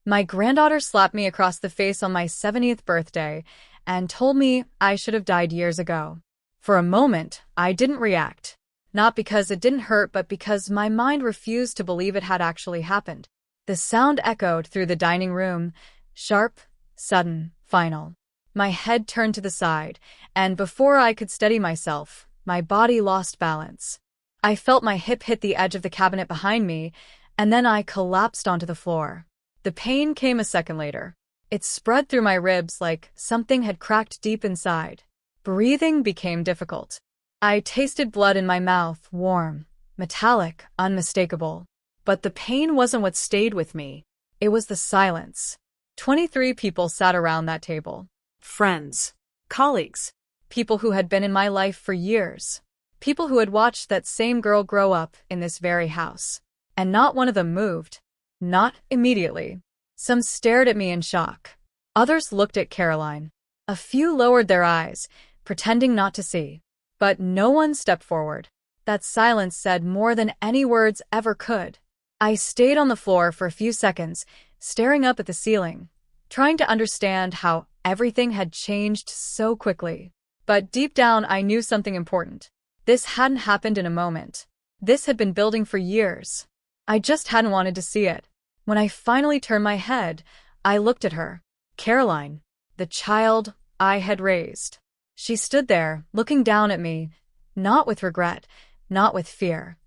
My granddaughter slapped me across the face on my 70th birthday and told me I should have died years ago. For a moment, I didn't react. Not because it didn't hurt, but because my mind refused to believe it had actually happened. The sound echoed through the dining room, sharp, sudden, final. My head turned to the side, and before I could steady myself, my body lost balance. I felt my hip hit the edge of the cabinet behind me, and then I collapsed onto the floor. The pain came a second later. It spread through my ribs like something had cracked deep inside. Breathing became difficult. I tasted blood in my mouth, warm, metallic, unmistakable. But the pain wasn't what stayed with me. It was the silence. 23 people sat around that table. Friends, colleagues, people who had been in my life for years. People who had watched that same girl grow up in this very house. And not one of them moved. Not immediately. Some stared at me in shock. Others looked at Caroline. A few lowered their eyes, pretending not to see. But no one stepped forward. That silence said more than any words ever could. I stayed on the floor for a few seconds, staring up at the ceiling, trying to understand how everything had changed so quickly. But deep down, I knew something important. This hadn't happened in a moment. This had been building for years. I just hadn't wanted to see it. When I finally turned my head, I looked at her. Caroline, the child I had raised. She stood there, looking down at me, not with regret, not with fear,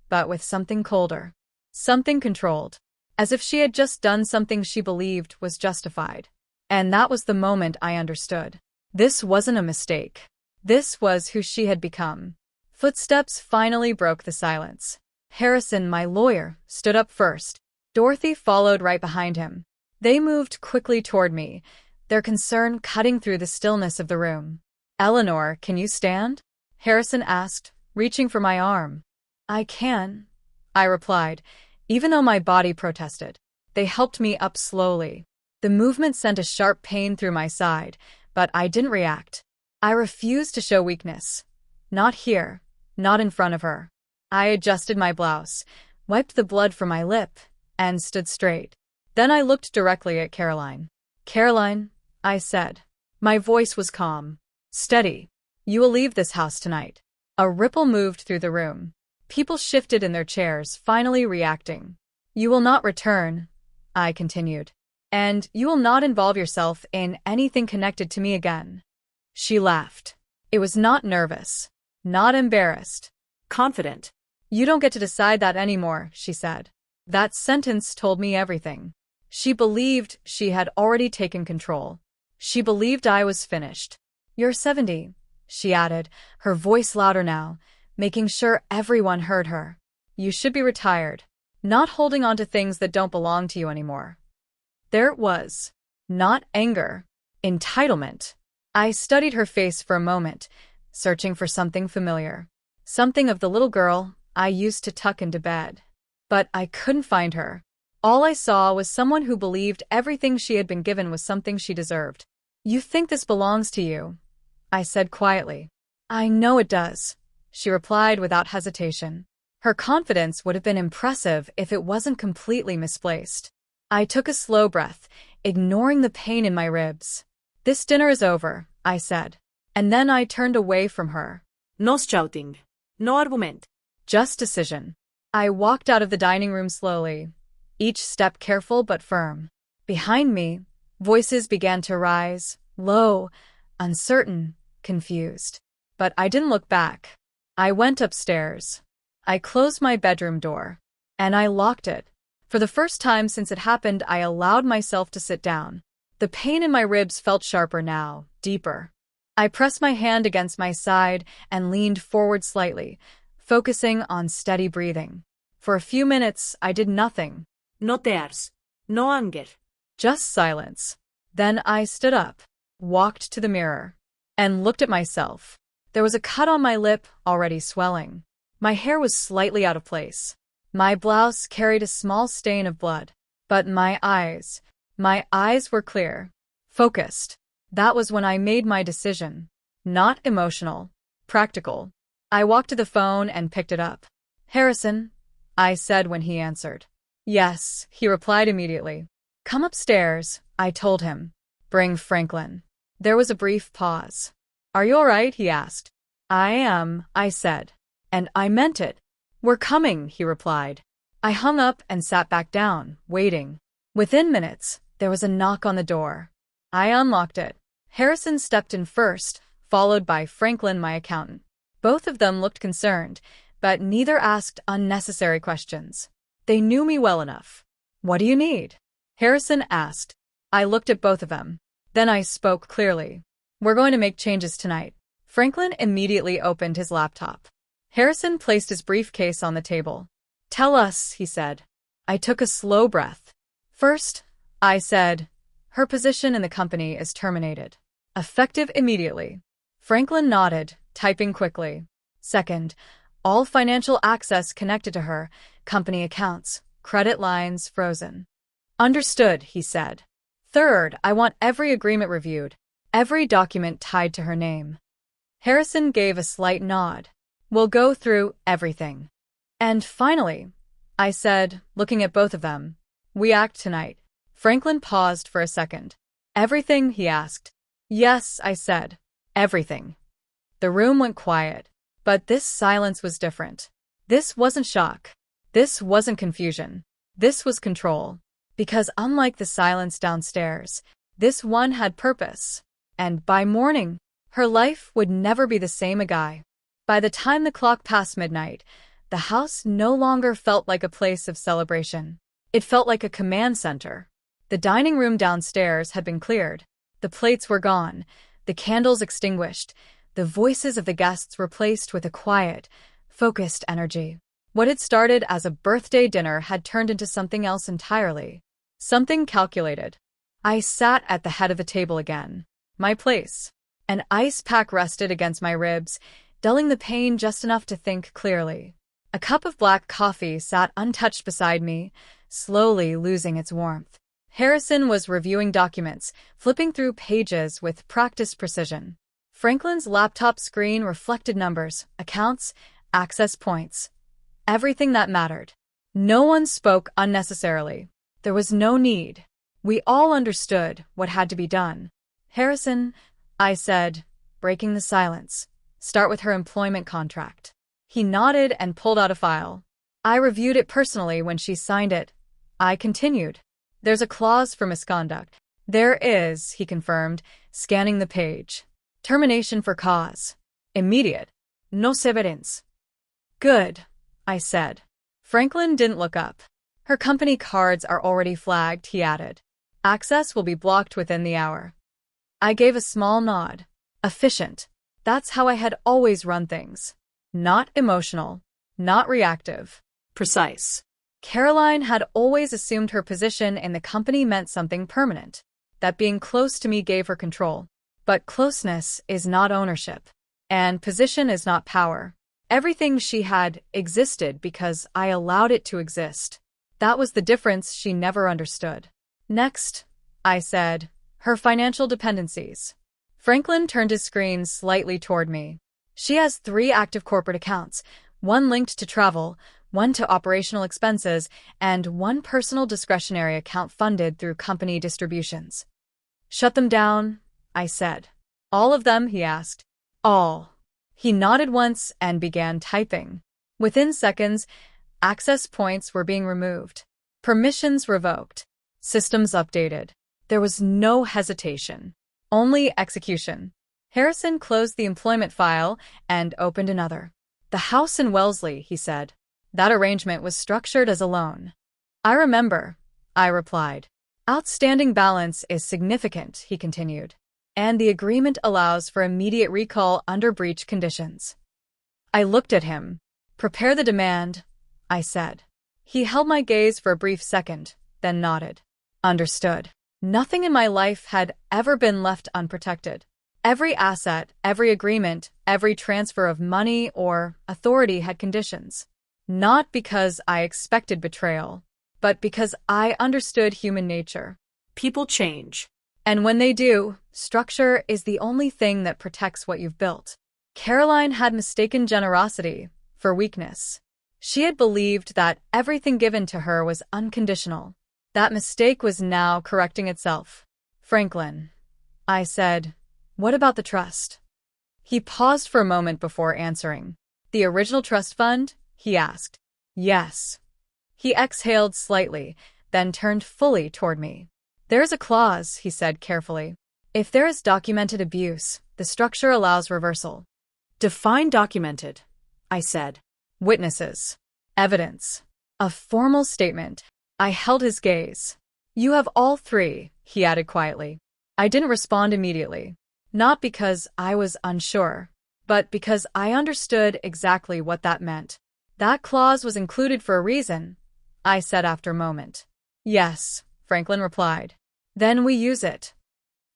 but with something colder. Something controlled. As if she had just done something she believed was justified. And that was the moment I understood. This wasn't a mistake. This was who she had become. Footsteps finally broke the silence. Harrison, my lawyer, stood up first. Dorothy followed right behind him. They moved quickly toward me, their concern cutting through the stillness of the room. Eleanor, can you stand? Harrison asked, reaching for my arm. I can, I replied, even though my body protested. They helped me up slowly. The movement sent a sharp pain through my side, but I didn't react. I refused to show weakness. Not here, not in front of her. I adjusted my blouse, wiped the blood from my lip, and stood straight. Then I looked directly at Caroline. Caroline, I said. My voice was calm. Steady. You will leave this house tonight. A ripple moved through the room. People shifted in their chairs, finally reacting. You will not return, I continued. And you will not involve yourself in anything connected to me again. She laughed. It was not nervous, not embarrassed, confident. You don't get to decide that anymore, she said. That sentence told me everything. She believed she had already taken control. She believed I was finished. You're 70, she added, her voice louder now, making sure everyone heard her. You should be retired, not holding on to things that don't belong to you anymore. There it was. Not anger. Entitlement. I studied her face for a moment, searching for something familiar. Something of the little girl I used to tuck into bed. But I couldn't find her. All I saw was someone who believed everything she had been given was something she deserved. You think this belongs to you, I said quietly. I know it does, she replied without hesitation. Her confidence would have been impressive if it wasn't completely misplaced. I took a slow breath, ignoring the pain in my ribs. This dinner is over, I said. And then I turned away from her. No shouting. No argument. Just decision. I walked out of the dining room slowly, each step careful but firm. Behind me, voices began to rise, low, uncertain, confused. But I didn't look back. I went upstairs. I closed my bedroom door. And I locked it. For the first time since it happened, I allowed myself to sit down. The pain in my ribs felt sharper now, deeper. I pressed my hand against my side and leaned forward slightly, focusing on steady breathing. For a few minutes, I did nothing. No tears. No anger. Just silence. Then I stood up, walked to the mirror, and looked at myself. There was a cut on my lip, already swelling. My hair was slightly out of place. My blouse carried a small stain of blood. But my eyes were clear, focused. That was when I made my decision. Not emotional, practical. I walked to the phone and picked it up. Harrison, I said when he answered. Yes, he replied immediately. Come upstairs, I told him. Bring Franklin. There was a brief pause. Are you all right? He asked. I am, I said. And I meant it. We're coming, he replied. I hung up and sat back down, waiting. Within minutes, there was a knock on the door. I unlocked it. Harrison stepped in first, followed by Franklin, my accountant. Both of them looked concerned, but neither asked unnecessary questions. They knew me well enough. What do you need? Harrison asked. I looked at both of them. Then I spoke clearly. We're going to make changes tonight. Franklin immediately opened his laptop. Harrison placed his briefcase on the table. Tell us, he said. I took a slow breath. First, I said, her position in the company is terminated. Effective immediately. Franklin nodded, typing quickly. Second, all financial access connected to her, company accounts, credit lines frozen. Understood, he said. Third, I want every agreement reviewed, every document tied to her name. Harrison gave a slight nod. We'll go through everything. And finally, I said, looking at both of them, we act tonight. Franklin paused for a second. Everything, he asked. Yes, I said. Everything. The room went quiet. But this silence was different. This wasn't shock. This wasn't confusion. This was control. Because unlike the silence downstairs, this one had purpose. And by morning, her life would never be the same again. By the time the clock passed midnight, the house no longer felt like a place of celebration. It felt like a command center. The dining room downstairs had been cleared. The plates were gone, the candles extinguished, the voices of the guests replaced with a quiet, focused energy. What had started as a birthday dinner had turned into something else entirely. Something calculated. I sat at the head of the table again. My place. An ice pack rested against my ribs, dulling the pain just enough to think clearly. A cup of black coffee sat untouched beside me, slowly losing its warmth. Harrison was reviewing documents, flipping through pages with practiced precision. Franklin's laptop screen reflected numbers, accounts, access points. Everything that mattered. No one spoke unnecessarily. There was no need. We all understood what had to be done. Harrison, I said, breaking the silence, start with her employment contract. He nodded and pulled out a file. I reviewed it personally when she signed it. I continued. There's a clause for misconduct. There is, he confirmed, scanning the page. Termination for cause. Immediate. No severance. Good, I said. Franklin didn't look up. Her company cards are already flagged, he added. Access will be blocked within the hour. I gave a small nod. Efficient. That's how I had always run things. Not emotional. Not reactive. Precise. Caroline had always assumed her position in the company meant something permanent. That being close to me gave her control. But closeness is not ownership. And position is not power. Everything she had existed because I allowed it to exist. That was the difference she never understood. Next, I said, her financial dependencies. Franklin turned his screen slightly toward me. She has 3 active corporate accounts, 1 linked to travel, 1 to operational expenses, and 1 personal discretionary account funded through company distributions. Shut them down, I said. All of them, he asked. All. He nodded once and began typing. Within seconds, access points were being removed. Permissions revoked. Systems updated. There was no hesitation. Only execution. Harrison closed the employment file and opened another. The house in Wellesley, he said. That arrangement was structured as a loan. I remember, I replied. Outstanding balance is significant, he continued. And the agreement allows for immediate recall under breach conditions. I looked at him. Prepare the demand, I said. He held my gaze for a brief second, then nodded. Understood. Nothing in my life had ever been left unprotected. Every asset, every agreement, every transfer of money or authority had conditions. Not because I expected betrayal, but because I understood human nature. People change. And when they do, structure is the only thing that protects what you've built. Caroline had mistaken generosity for weakness. She had believed that everything given to her was unconditional, That mistake was now correcting itself. Franklin, I said, what about the trust? He paused for a moment before answering. The original trust fund? He asked. Yes. He exhaled slightly, then turned fully toward me. There's a clause, he said carefully. If there is documented abuse, the structure allows reversal. Define documented, I said. Witnesses. Evidence. A formal statement. I held his gaze. You have all three, he added quietly. I didn't respond immediately. Not because I was unsure, but because I understood exactly what that meant. That clause was included for a reason, I said after a moment. Yes, Franklin replied. Then we use it.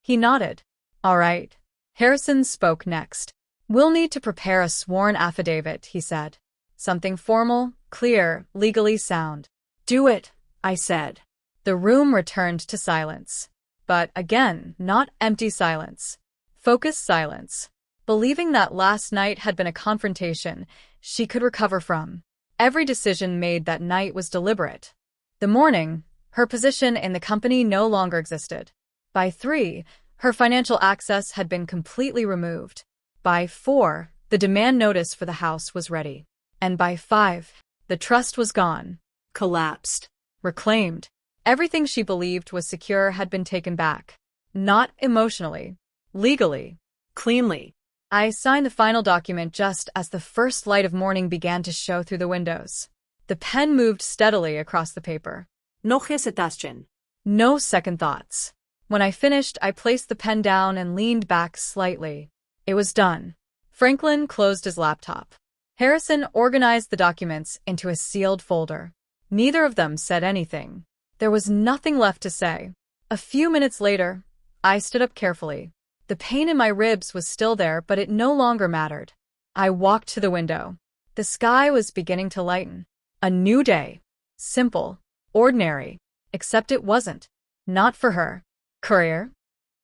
He nodded. All right. Harrison spoke next. We'll need to prepare a sworn affidavit, he said. Something formal, clear, legally sound. Do it, I said. The room returned to silence. But again, not empty silence. Focused silence. Believing that last night had been a confrontation she could recover from. Every decision made that night was deliberate. The morning, her position in the company no longer existed. By 3, her financial access had been completely removed. By 4, the demand notice for the house was ready. And by 5, the trust was gone. Collapsed. Reclaimed. Everything she believed was secure had been taken back. Not emotionally. Legally. Cleanly. I signed the final document just as the first light of morning began to show through the windows. The pen moved steadily across the paper. No hesitation. No second thoughts. When I finished, I placed the pen down and leaned back slightly. It was done. Franklin closed his laptop. Harrison organized the documents into a sealed folder. Neither of them said anything. There was nothing left to say. A few minutes later, I stood up carefully. The pain in my ribs was still there, but it no longer mattered. I walked to the window. The sky was beginning to lighten. A new day. Simple. Ordinary. Except it wasn't. Not for her. Courier?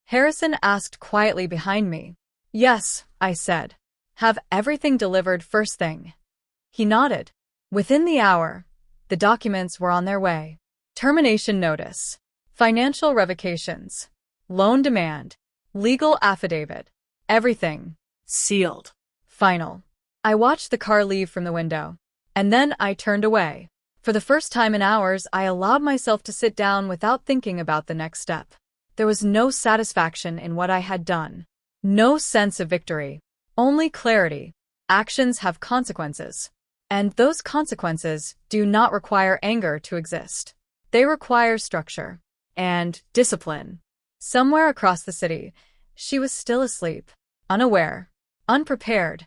Harrison asked quietly behind me. Yes, I said. Have everything delivered first thing. He nodded. Within the hour, the documents were on their way. Termination notice. Financial revocations. Loan demand. Legal affidavit. Everything. Sealed. Final. I watched the car leave from the window. And then I turned away. For the first time in hours, I allowed myself to sit down without thinking about the next step. There was no satisfaction in what I had done. No sense of victory. Only clarity. Actions have consequences. And those consequences do not require anger to exist. They require structure. And discipline. Somewhere across the city, she was still asleep. Unaware. Unprepared.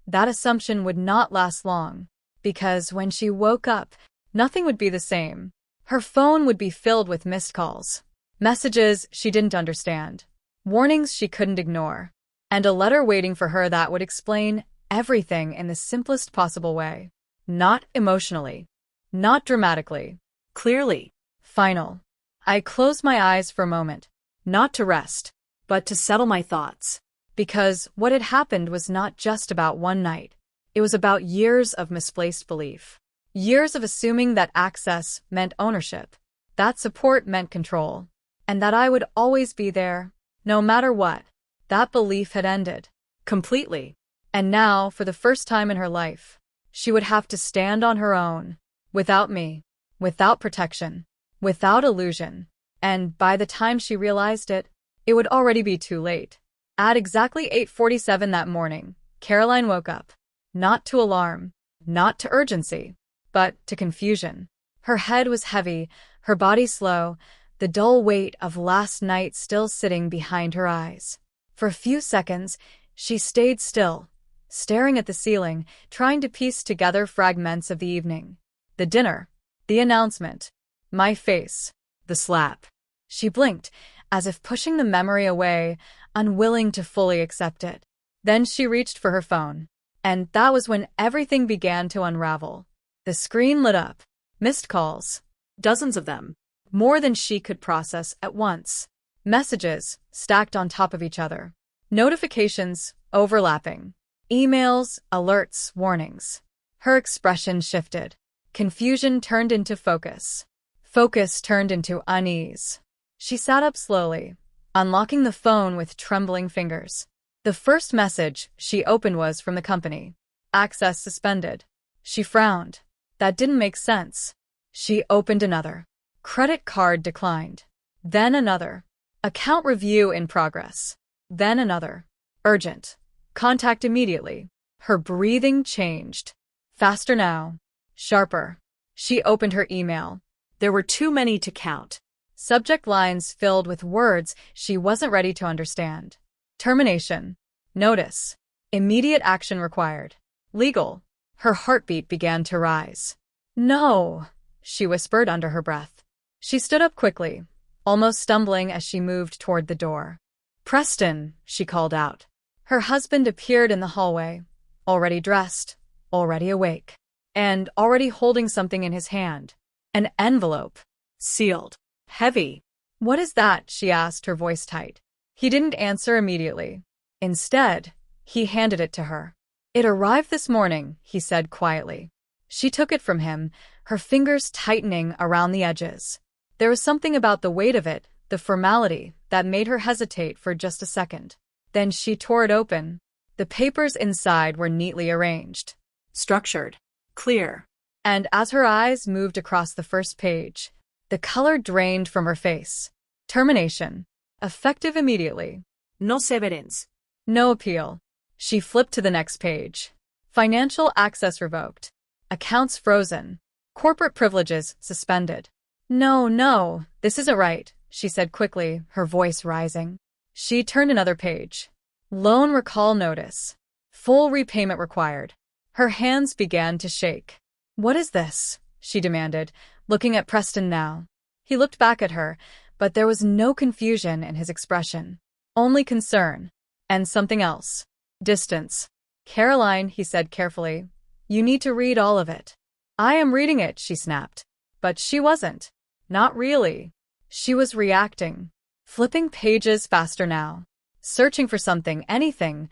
That assumption would not last long. Because when she woke up, nothing would be the same. Her phone would be filled with missed calls. Messages she didn't understand. Warnings she couldn't ignore. And a letter waiting for her that would explain everything in the simplest possible way. Not emotionally. Not dramatically. Clearly. Final. I closed my eyes for a moment. Not to rest, but to settle my thoughts. Because what had happened was not just about one night. It was about years of misplaced belief. Years of assuming that access meant ownership. That support meant control. And that I would always be there, no matter what. That belief had ended. Completely. And now, for the first time in her life, she would have to stand on her own. Without me. Without protection. Without illusion. And by the time she realized it, it would already be too late. At exactly 8:47 that morning, Caroline woke up. Not to alarm. Not to urgency. But to confusion. Her head was heavy, her body slow, the dull weight of last night still sitting behind her eyes. For a few seconds, she stayed still, staring at the ceiling, trying to piece together fragments of the evening. The dinner. The announcement. My face. The slap. She blinked, as if pushing the memory away, unwilling to fully accept it. Then she reached for her phone. And that was when everything began to unravel. The screen lit up. Missed calls. Dozens of them. More than she could process at once. Messages, stacked on top of each other. Notifications, overlapping. Emails, alerts, warnings. Her expression shifted. Confusion turned into focus. Focus turned into unease. She sat up slowly, unlocking the phone with trembling fingers. The first message she opened was from the company. Access suspended. She frowned. That didn't make sense. She opened another. Credit card declined. Then another. Account review in progress. Then another. Urgent. Contact immediately. Her breathing changed. Faster now. Sharper. She opened her email. There were too many to count. Subject lines filled with words she wasn't ready to understand. Termination. Notice. Immediate action required. Legal. Her heartbeat began to rise. No, she whispered under her breath. She stood up quickly, almost stumbling as she moved toward the door. Preston, she called out. Her husband appeared in the hallway, already dressed, already awake, and already holding something in his hand. An envelope. Sealed. Heavy. What is that? She asked, her voice tight. He didn't answer immediately. Instead, he handed it to her. It arrived this morning, he said quietly. She took it from him, her fingers tightening around the edges. There was something about the weight of it, the formality, that made her hesitate for just a second. Then she tore it open. The papers inside were neatly arranged. Structured. Clear. And as her eyes moved across the first page, the color drained from her face. Termination. Effective immediately. No severance. No appeal. She flipped to the next page. Financial access revoked. Accounts frozen. Corporate privileges suspended. No, this isn't right, she said quickly, her voice rising. She turned another page. Loan recall notice. Full repayment required. Her hands began to shake. What is this? She demanded, looking at Preston now. He looked back at her, but there was no confusion in his expression. Only concern. And something else. Distance. Caroline, he said carefully, you need to read all of it. I am reading it, she snapped. But she wasn't. Not really. She was reacting. Flipping pages faster now. Searching for something, anything,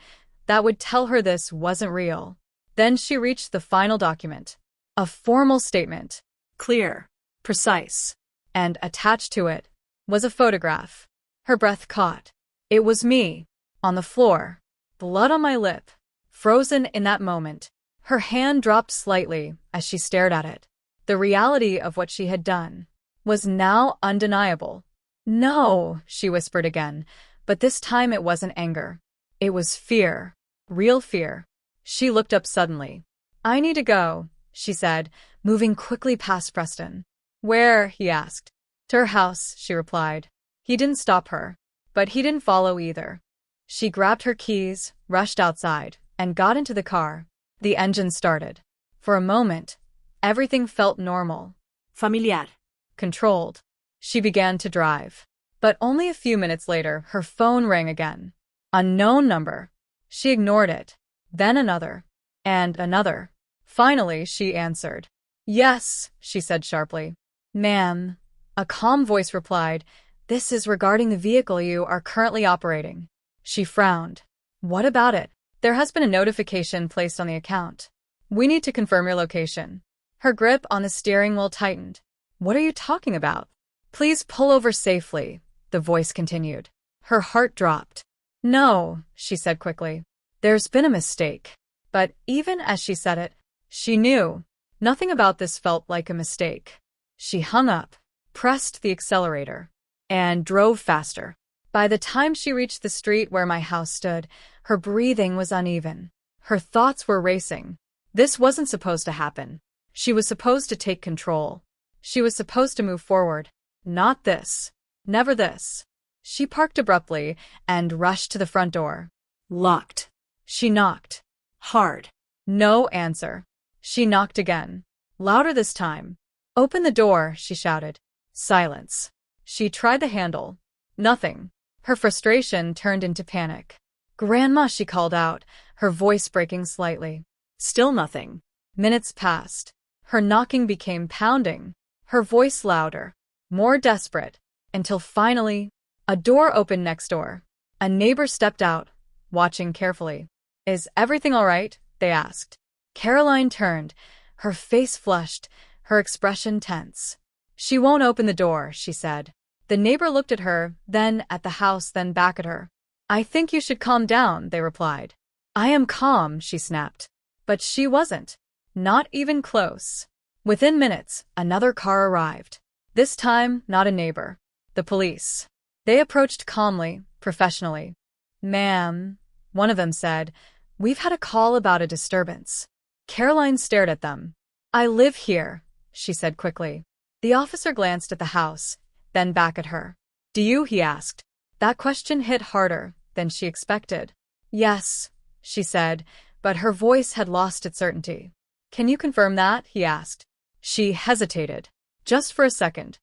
that would tell her this wasn't real. Then she reached the final document. A formal statement. Clear. Precise. And attached to it was a photograph. Her breath caught. It was me. On the floor. Blood on my lip. Frozen in that moment. Her hand dropped slightly as she stared at it. The reality of what she had done was now undeniable. No, she whispered again, but this time it wasn't anger. It was fear. Real fear. She looked up suddenly. I need to go, she said, moving quickly past Preston. Where? He asked. To her house, she replied. He didn't stop her, but he didn't follow either. She grabbed her keys, rushed outside, and got into the car. The engine started. For a moment, everything felt normal. Familiar. Controlled. She began to drive. But only a few minutes later, her phone rang again. Unknown number. She ignored it. Then another. And another. Finally, she answered. Yes, she said sharply. Ma'am. A calm voice replied, this is regarding the vehicle you are currently operating. She frowned. What about it? There has been a notification placed on the account. We need to confirm your location. Her grip on the steering wheel tightened. What are you talking about? Please pull over safely, the voice continued. Her heart dropped. No, she said quickly. There's been a mistake. But even as she said it, she knew. Nothing about this felt like a mistake. She hung up, pressed the accelerator, and drove faster. By the time she reached the street where my house stood, her breathing was uneven. Her thoughts were racing. This wasn't supposed to happen. She was supposed to take control. She was supposed to move forward. Not this. Never this. She parked abruptly and rushed to the front door. Locked. She knocked. Hard. No answer. She knocked again. Louder this time. Open the door, she shouted. Silence. She tried the handle. Nothing. Her frustration turned into panic. Grandma, she called out, her voice breaking slightly. Still nothing. Minutes passed. Her knocking became pounding. Her voice louder, more desperate, until finally, a door opened next door. A neighbor stepped out, watching carefully. Is everything all right? They asked. Caroline turned, her face flushed, her expression tense. She won't open the door, she said. The neighbor looked at her, then at the house, then back at her. I think you should calm down, they replied. I am calm, she snapped. But she wasn't. Not even close. Within minutes, another car arrived. This time, not a neighbor. The police. They approached calmly, professionally. Ma'am, one of them said, we've had a call about a disturbance. Caroline stared at them. I live here, she said quickly. The officer glanced at the house, then back at her. Do you? He asked. That question hit harder than she expected. Yes, she said, but her voice had lost its certainty. Can you confirm that? He asked. She hesitated. Just for a second.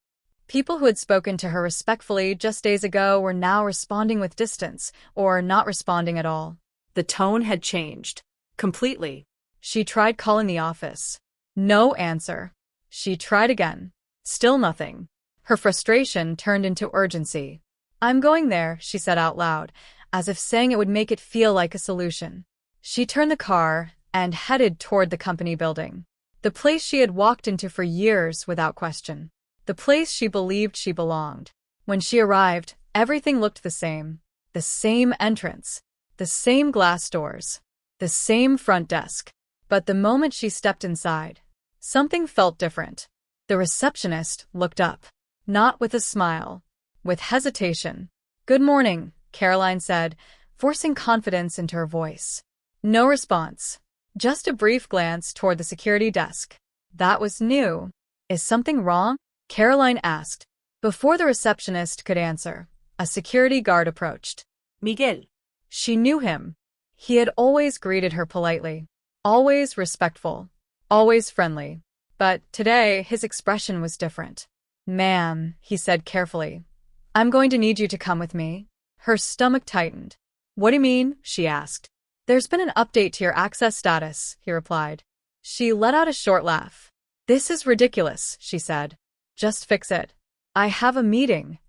People who had spoken to her respectfully just days ago were now responding with distance, or not responding at all. The tone had changed. Completely. She tried calling the office. No answer. She tried again. Still nothing. Her frustration turned into urgency. I'm going there, she said out loud, as if saying it would make it feel like a solution. She turned the car and headed toward the company building. The place she had walked into for years without question. The place she believed she belonged. When she arrived, everything looked the same. The same entrance. The same glass doors. The same front desk. But the moment she stepped inside, something felt different. The receptionist looked up. Not with a smile. With hesitation. Good morning, Caroline said, forcing confidence into her voice. No response. Just a brief glance toward the security desk. That was new. Is something wrong? Caroline asked. Before the receptionist could answer, a security guard approached. Miguel. She knew him. He had always greeted her politely. Always respectful. Always friendly. But today, his expression was different. Ma'am, he said carefully. I'm going to need you to come with me. Her stomach tightened. What do you mean? She asked. There's been an update to your access status, he replied. She let out a short laugh. This is ridiculous, she said. Just fix it. I have a meeting.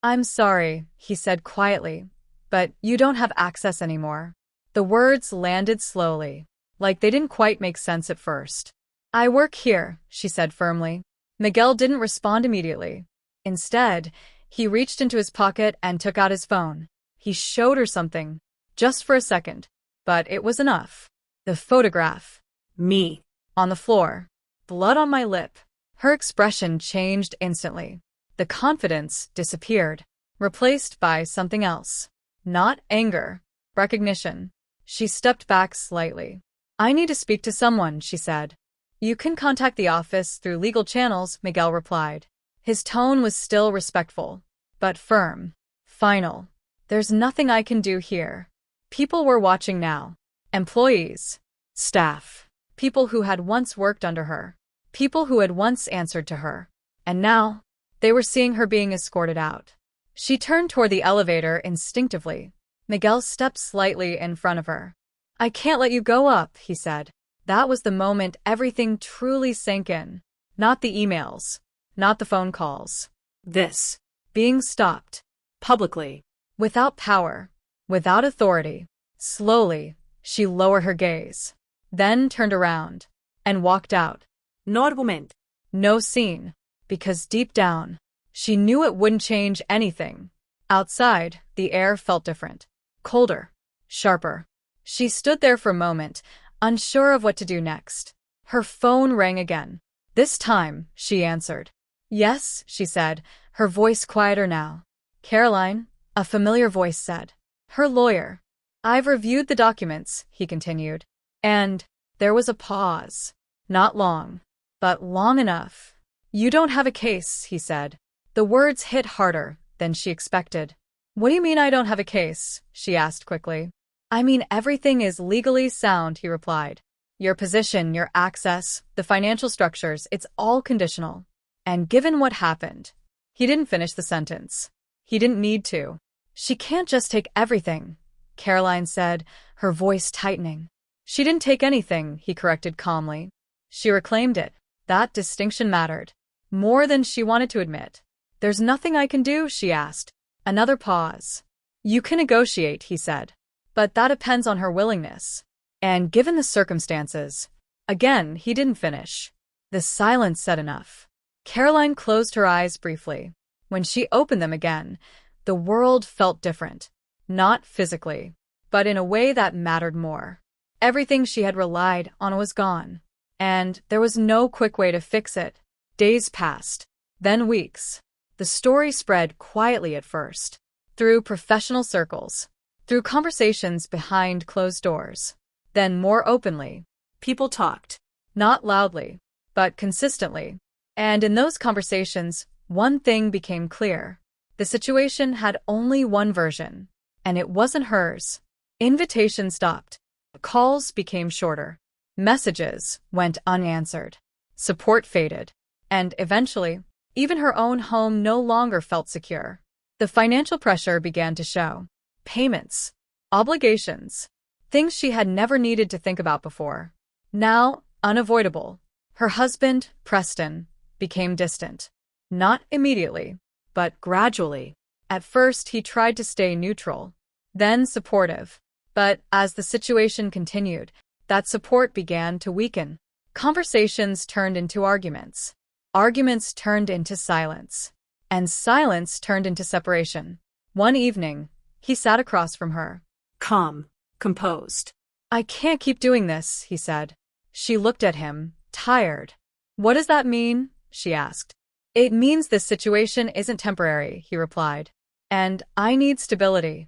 I'm sorry, he said quietly, but you don't have access anymore. The words landed slowly, like they didn't quite make sense at first. I work here, she said firmly. Miguel didn't respond immediately. Instead, he reached into his pocket and took out his phone. He showed her something, just for a second, but it was enough. The photograph. Me. On the floor. Blood on my lip. Her expression changed instantly. The confidence disappeared, replaced by something else. Not anger. Recognition. She stepped back slightly. I need to speak to someone, she said. You can contact the office through legal channels, Miguel replied. His tone was still respectful, but firm. Final. There's nothing I can do here. People were watching now. Employees. Staff. People who had once worked under her. People who had once answered to her. And now, they were seeing her being escorted out. She turned toward the elevator instinctively. Miguel stepped slightly in front of her. I can't let you go up, he said. That was the moment everything truly sank in. Not the emails. Not the phone calls. This. Being stopped. Publicly. Without power. Without authority. Slowly, she lowered her gaze. Then turned around. And walked out. No argument. No scene. Because deep down, she knew it wouldn't change anything. Outside, the air felt different. Colder. Sharper. She stood there for a moment, unsure of what to do next. Her phone rang again. This time, she answered. Yes, she said, her voice quieter now. Caroline, a familiar voice said. Her lawyer. I've reviewed the documents, he continued. And there was a pause. Not long, but long enough. You don't have a case, he said. The words hit harder than she expected. What do you mean I don't have a case? She asked quickly. I mean everything is legally sound, he replied. Your position, your access, the financial structures, it's all conditional. And given what happened, he didn't finish the sentence. He didn't need to. She can't just take everything, Caroline said, her voice tightening. She didn't take anything, he corrected calmly. She reclaimed it. That distinction mattered. More than she wanted to admit. There's nothing I can do, she asked. Another pause. You can negotiate, he said. But that depends on her willingness. And given the circumstances, again, he didn't finish. The silence said enough. Caroline closed her eyes briefly. When she opened them again, the world felt different. Not physically, but in a way that mattered more. Everything she had relied on was gone, and there was no quick way to fix it. Days passed, then weeks. The story spread quietly at first, through professional circles, through conversations behind closed doors. Then more openly, people talked, not loudly, but consistently. And in those conversations, one thing became clear. The situation had only one version, and it wasn't hers. Invitations stopped. Calls became shorter. Messages went unanswered. Support faded. And eventually, even her own home no longer felt secure. The financial pressure began to show. Payments, obligations, things she had never needed to think about before. Now, unavoidable. Her husband, Preston, became distant. Not immediately, but gradually. At first, he tried to stay neutral, then supportive. But as the situation continued, that support began to weaken. Conversations turned into arguments. Arguments turned into silence. And silence turned into separation. One evening, he sat across from her. Calm, composed. "I can't keep doing this," he said. She looked at him, tired. "What does that mean?" she asked. "It means this situation isn't temporary," he replied. "And I need stability."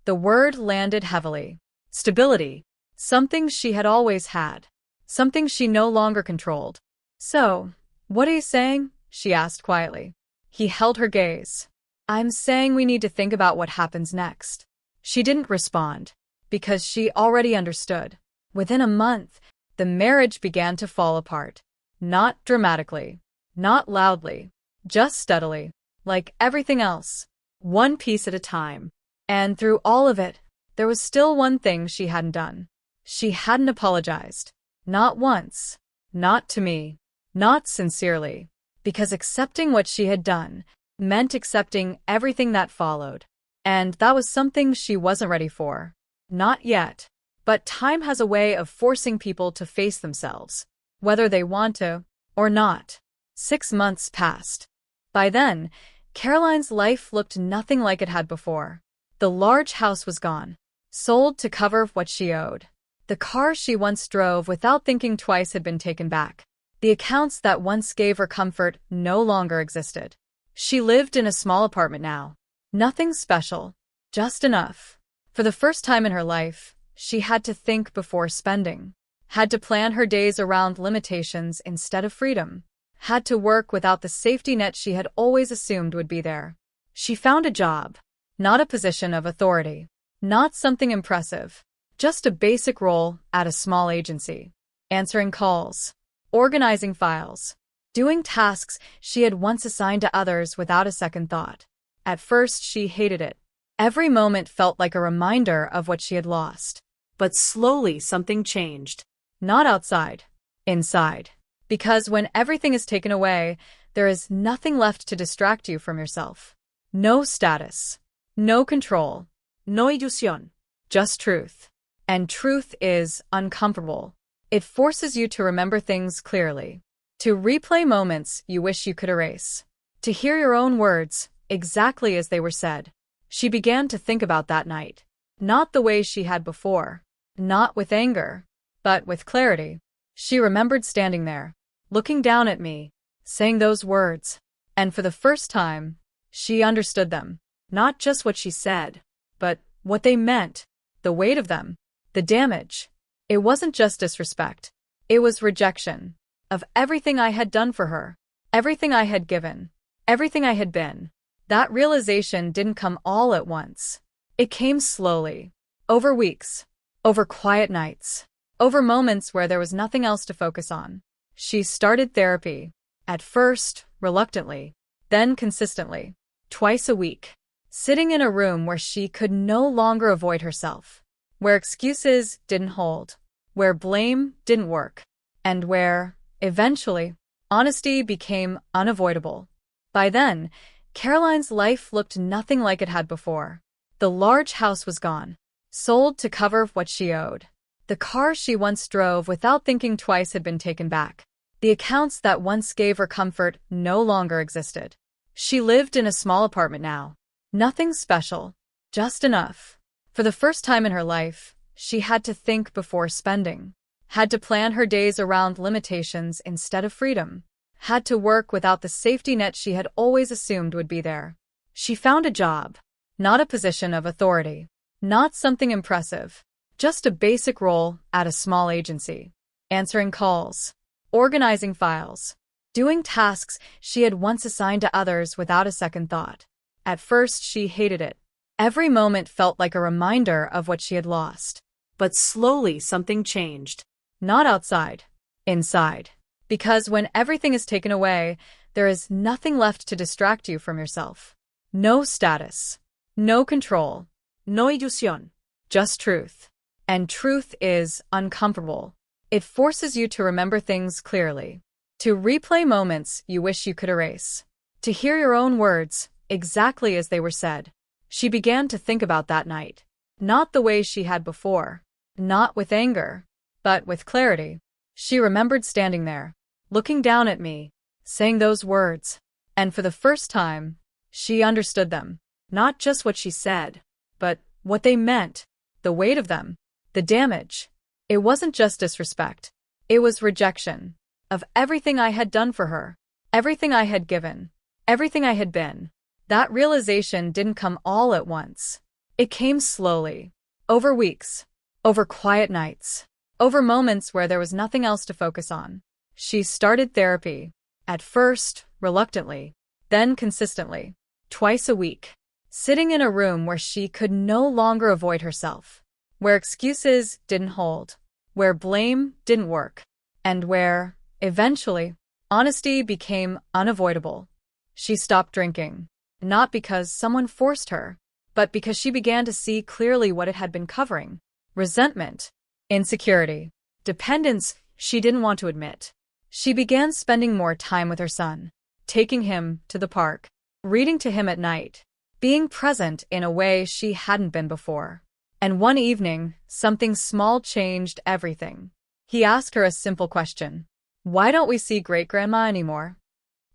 The word landed heavily. Stability. Something she had always had. Something she no longer controlled. "So, what are you saying?" she asked quietly. He held her gaze. "I'm saying we need to think about what happens next." She didn't respond, because she already understood. Within a month, the marriage began to fall apart. Not dramatically. Not loudly. Just steadily. Like everything else. One piece at a time. And through all of it, there was still one thing she hadn't done. She hadn't apologized. Not once. Not to me. Not sincerely. Because accepting what she had done meant accepting everything that followed. And that was something she wasn't ready for. Not yet. But time has a way of forcing people to face themselves, whether they want to or not. 6 months passed. By then, Caroline's life looked nothing like it had before. The large house was gone, sold to cover what she owed. The car she once drove without thinking twice had been taken back. The accounts that once gave her comfort no longer existed. She lived in a small apartment now. Nothing special, just enough. For the first time in her life, she had to think before spending. Had to plan her days around limitations instead of freedom. Had to work without the safety net she had always assumed would be there. She found a job. Not a position of authority. Not something impressive. Just a basic role at a small agency. Answering calls. Organizing files. Doing tasks she had once assigned to others without a second thought. At first, she hated it. Every moment felt like a reminder of what she had lost. But slowly something changed. Not outside. Inside. Because when everything is taken away, there is nothing left to distract you from yourself. No status. No control. No ilusión. Just truth. And truth is uncomfortable. It forces you to remember things clearly. To replay moments you wish you could erase. To hear your own words, exactly as they were said. She began to think about that night. Not the way she had before. Not with anger. But with clarity. She remembered standing there, looking down at me, saying those words. And for the first time, she understood them. Not just what she said, but what they meant. The weight of them. The damage. It wasn't just disrespect. It was rejection. Of everything I had done for her. Everything I had given. Everything I had been. That realization didn't come all at once. It came slowly. Over weeks. Over quiet nights. Over moments where there was nothing else to focus on. She started therapy. At first, reluctantly. Then consistently. Twice a week. Sitting in a room where she could no longer avoid herself. Where excuses didn't hold. Where blame didn't work. And where, eventually, honesty became unavoidable. By then, Caroline's life looked nothing like it had before. The large house was gone. Sold to cover what she owed. The car she once drove without thinking twice had been taken back. The accounts that once gave her comfort no longer existed. She lived in a small apartment now. Nothing special, just enough. For the first time in her life, she had to think before spending. Had to plan her days around limitations instead of freedom. Had to work without the safety net she had always assumed would be there. She found a job. Not a position of authority. Not something impressive. Just a basic role at a small agency. Answering calls. Organizing files. Doing tasks she had once assigned to others without a second thought. At first, she hated it. Every moment felt like a reminder of what she had lost. But slowly something changed. Not outside. Inside. Because when everything is taken away, there is nothing left to distract you from yourself. No status. No control. No ilusión. Just truth. And truth is uncomfortable. It forces you to remember things clearly. To replay moments you wish you could erase. To hear your own words, exactly as they were said. She began to think about that night. Not the way she had before. Not with anger. But with clarity. She remembered standing there, looking down at me, saying those words. And for the first time, she understood them. Not just what she said, but what they meant. The weight of them. The damage. It wasn't just disrespect. It was rejection. Of everything I had done for her. Everything I had given. Everything I had been. That realization didn't come all at once. It came slowly. Over weeks. Over quiet nights. Over moments where there was nothing else to focus on. She started therapy. At first, reluctantly. Then consistently. Twice a week. Sitting in a room where she could no longer avoid herself. Where excuses didn't hold. Where blame didn't work. And where, eventually, honesty became unavoidable. She stopped drinking. Not because someone forced her, but because she began to see clearly what it had been covering. Resentment. Insecurity. Dependence she didn't want to admit. She began spending more time with her son. Taking him to the park. Reading to him at night. Being present in a way she hadn't been before. And one evening, something small changed everything. He asked her a simple question. Why don't we see great-grandma anymore?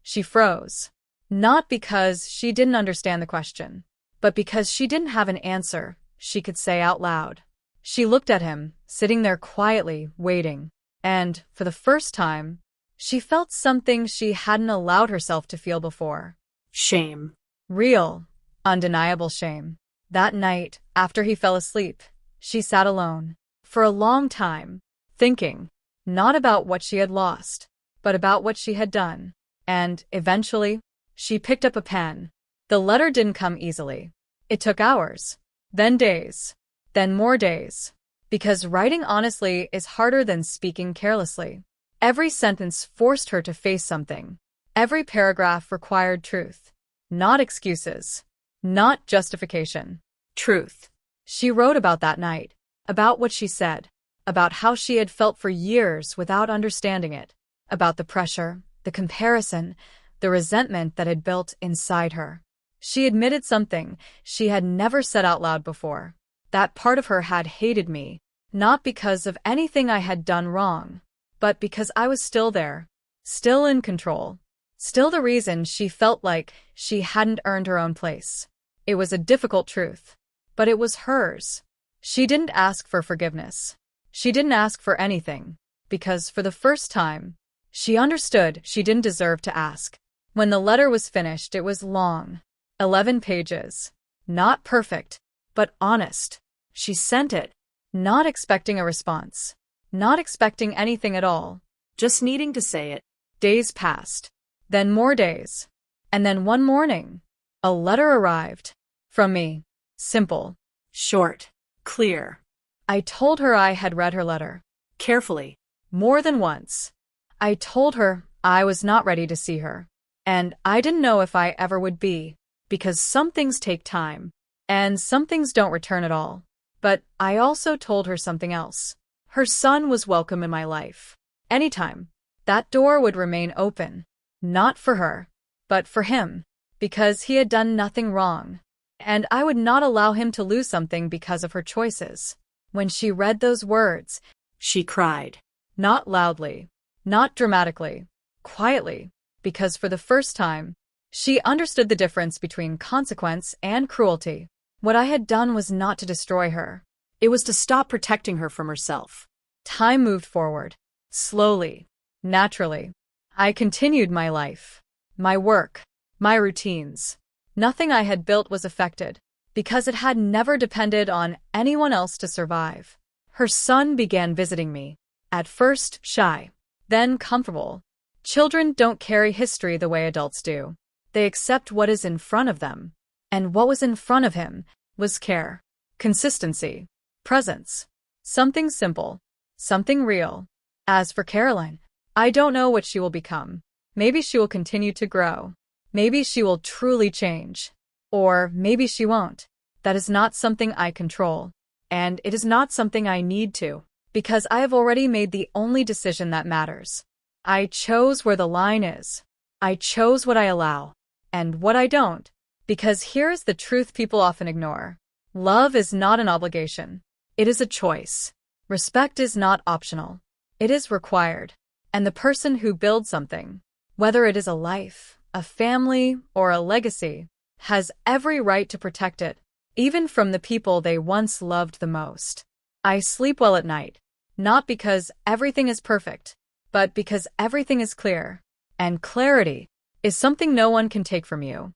She froze. Not because she didn't understand the question, but because she didn't have an answer she could say out loud. She looked at him, sitting there quietly, waiting. And, for the first time, she felt something she hadn't allowed herself to feel before. Shame. Real, undeniable shame. That night, after he fell asleep, she sat alone. For a long time. Thinking. Not about what she had lost, but about what she had done. And, eventually, she picked up a pen. The letter didn't come easily. It took hours. Then days. Then more days. Because writing honestly is harder than speaking carelessly. Every sentence forced her to face something. Every paragraph required truth. Not excuses. Not justification. Truth. She wrote about that night. About what she said. About how she had felt for years without understanding it. About the pressure, the comparison, the resentment that had built inside her. She admitted something she had never said out loud before. That part of her had hated me, not because of anything I had done wrong, but because I was still there, still in control, still the reason she felt like she hadn't earned her own place. It was a difficult truth, but it was hers. She didn't ask for forgiveness. She didn't ask for anything, because for the first time, she understood she didn't deserve to ask. When the letter was finished, it was long. 11 pages. Not perfect, but honest. She sent it, not expecting a response. Not expecting anything at all. Just needing to say it. Days passed. Then more days. And then one morning, a letter arrived. From me. Simple. Short. Clear. I told her I had read her letter. Carefully. More than once. I told her I was not ready to see her. And I didn't know if I ever would be. Because some things take time. And some things don't return at all. But I also told her something else. Her son was welcome in my life. Anytime. That door would remain open. Not for her, but for him. Because he had done nothing wrong. And I would not allow him to lose something because of her choices. When she read those words, she cried. Not loudly. Not dramatically, quietly, because for the first time, she understood the difference between consequence and cruelty. What I had done was not to destroy her. It was to stop protecting her from herself. Time moved forward. Slowly. Naturally. I continued my life. My work. My routines. Nothing I had built was affected, because it had never depended on anyone else to survive. Her son began visiting me. At first, shy. Then comfortable. Children don't carry history the way adults do. They accept what is in front of them. And what was in front of him was care. Consistency. Presence. Something simple. Something real. As for Caroline, I don't know what she will become. Maybe she will continue to grow. Maybe she will truly change. Or maybe she won't. That is not something I control. And it is not something I need to, because I have already made the only decision that matters. I chose where the line is. I chose what I allow, and what I don't. Because here is the truth people often ignore. Love is not an obligation. It is a choice. Respect is not optional. It is required. And the person who builds something, whether it is a life, a family, or a legacy, has every right to protect it, even from the people they once loved the most. I sleep well at night, not because everything is perfect, but because everything is clear. And clarity is something no one can take from you.